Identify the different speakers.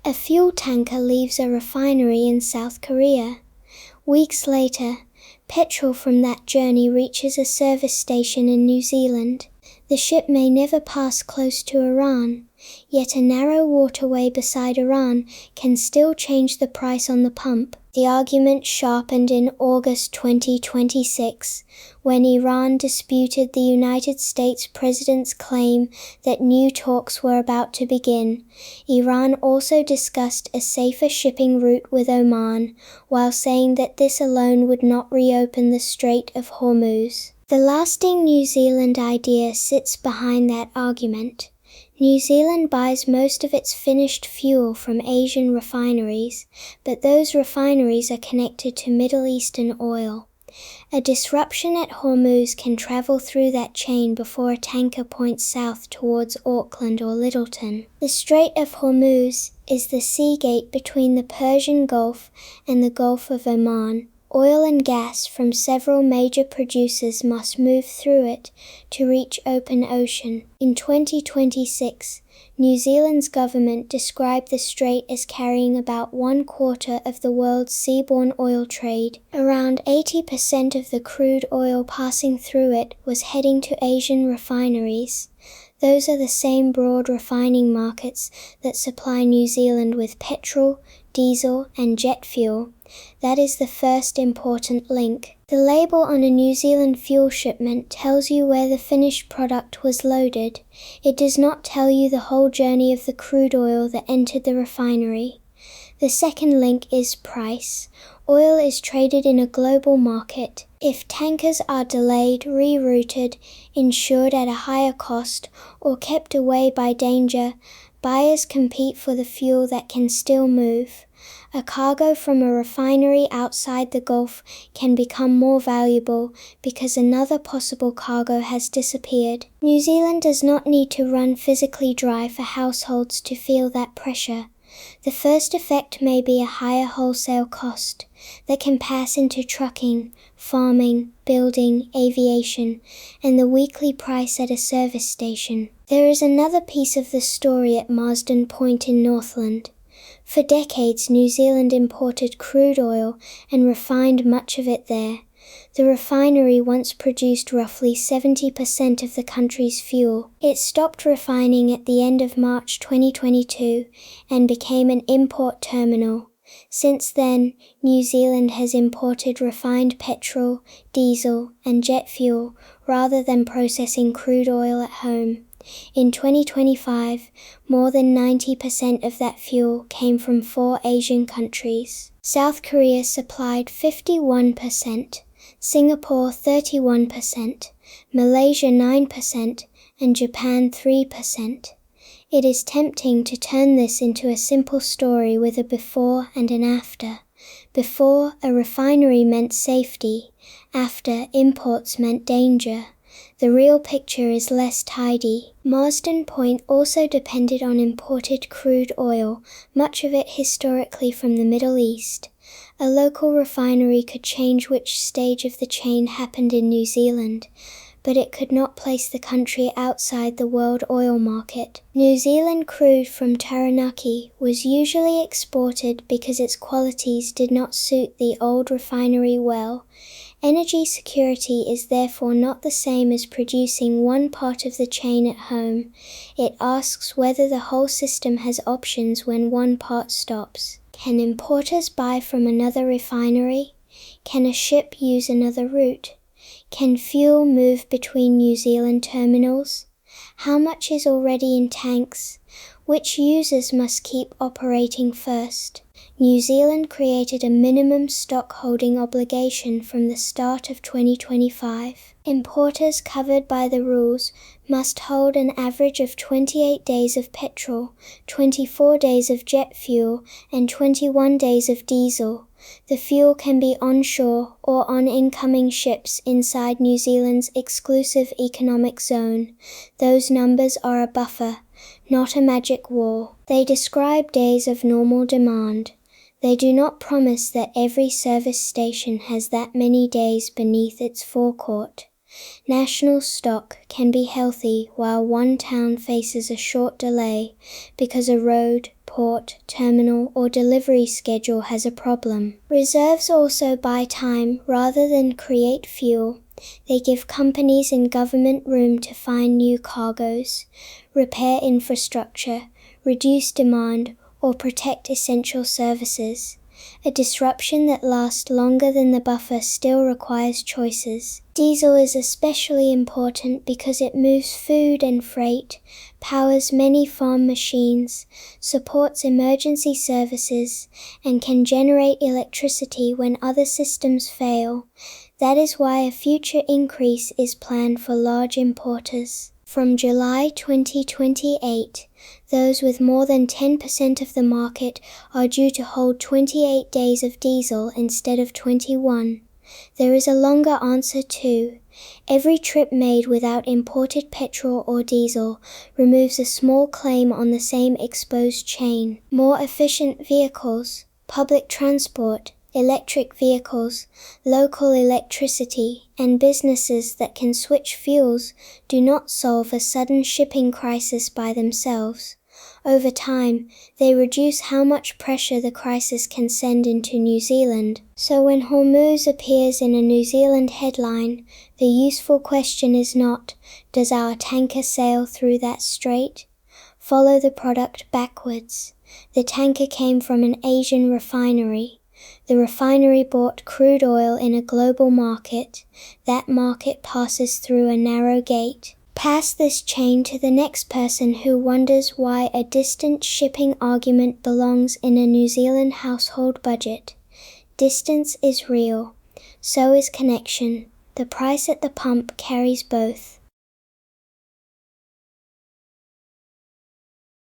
Speaker 1: A fuel tanker leaves a refinery in South Korea. Weeks later, petrol from that journey reaches a service station in New Zealand. The ship may never pass close to Iran, yet a narrow waterway beside Iran can still change the price on the pump. The argument sharpened in August 2026, when Iran disputed the United States president's claim that new talks were about to begin. Iran also discussed a safer shipping route with Oman, while saying that this alone would not reopen the Strait of Hormuz. The lasting New Zealand idea sits behind that argument. New Zealand buys most of its finished fuel from Asian refineries, but those refineries are connected to Middle Eastern oil. A disruption at Hormuz can travel through that chain before a tanker points south towards Auckland or Lyttelton. The Strait of Hormuz is the sea gate between the Persian Gulf and the Gulf of Oman. Oil and gas from several major producers must move through it to reach open ocean. In 2026, New Zealand's government described the strait as carrying about 1/4 of the world's seaborne oil trade. Around 80% of the crude oil passing through it was heading to Asian refineries. Those are the same broad refining markets that supply New Zealand with petrol, diesel, and jet fuel. That is the first important link. The label on a New Zealand fuel shipment tells you where the finished product was loaded. It does not tell you the whole journey of the crude oil that entered the refinery. The second link is price. Oil is traded in a global market. If tankers are delayed, rerouted, insured at a higher cost, or kept away by danger, buyers compete for the fuel that can still move. A cargo from a refinery outside the Gulf can become more valuable because another possible cargo has disappeared. New Zealand does not need to run physically dry for households to feel that pressure. The first effect may be a higher wholesale cost that can pass into trucking, farming, building, aviation, and the weekly price at a service station. There is another piece of the story at Marsden Point in Northland. For decades, New Zealand imported crude oil and refined much of it there. The refinery once produced roughly 70% of the country's fuel. It stopped refining at the end of March 2022 and became an import terminal. Since then, New Zealand has imported refined petrol, diesel, and jet fuel rather than processing crude oil at home. In 2025, more than 90% of that fuel came from 4 Asian countries. South Korea supplied 51%, Singapore 31%, Malaysia 9%, and Japan 3%. It is tempting to turn this into a simple story with a before and an after. Before, a refinery meant safety. After, imports meant danger. The real picture is less tidy. Marsden Point also depended on imported crude oil, much of it historically from the Middle East. A local refinery could change which stage of the chain happened in New Zealand, but it could not place the country outside the world oil market. New Zealand crude from Taranaki was usually exported because its qualities did not suit the old refinery well. Energy security is therefore not the same as producing one part of the chain at home. It asks whether the whole system has options when one part stops. Can importers buy from another refinery? Can a ship use another route? Can fuel move between New Zealand terminals? How much is already in tanks? Which users must keep operating first? New Zealand created a minimum stock holding obligation from the start of 2025. Importers covered by the rules must hold an average of 28 days of petrol, 24 days of jet fuel, and 21 days of diesel. The fuel can be onshore or on incoming ships inside New Zealand's exclusive economic zone. Those numbers are a buffer, not a magic wall. They describe days of normal demand. They do not promise that every service station has that many days beneath its forecourt. National stock can be healthy while one town faces a short delay because a road, port, terminal, or delivery schedule has a problem. Reserves also buy time rather than create fuel. They give companies and government room to find new cargoes, repair infrastructure, reduce demand, or protect essential services. A disruption that lasts longer than the buffer still requires choices. Diesel is especially important because it moves food and freight, powers many farm machines, supports emergency services, and can generate electricity when other systems fail. That is why a future increase is planned for large importers. From July 2028, those with more than 10% of the market are due to hold 28 days of diesel instead of 21. There is a longer answer too. Every trip made without imported petrol or diesel removes a small claim on the same exposed chain. More efficient vehicles, public transport, electric vehicles, local electricity, and businesses that can switch fuels do not solve a sudden shipping crisis by themselves. Over time, they reduce how much pressure the crisis can send into New Zealand. So when Hormuz appears in a New Zealand headline, the useful question is not, does our tanker sail through that strait? Follow the product backwards. The tanker came from an Asian refinery. The refinery bought crude oil in a global market. That market passes through a narrow gate. Pass this chain to the next person who wonders why a distant shipping argument belongs in a New Zealand household budget. Distance is real. So is connection. The price at the pump carries both.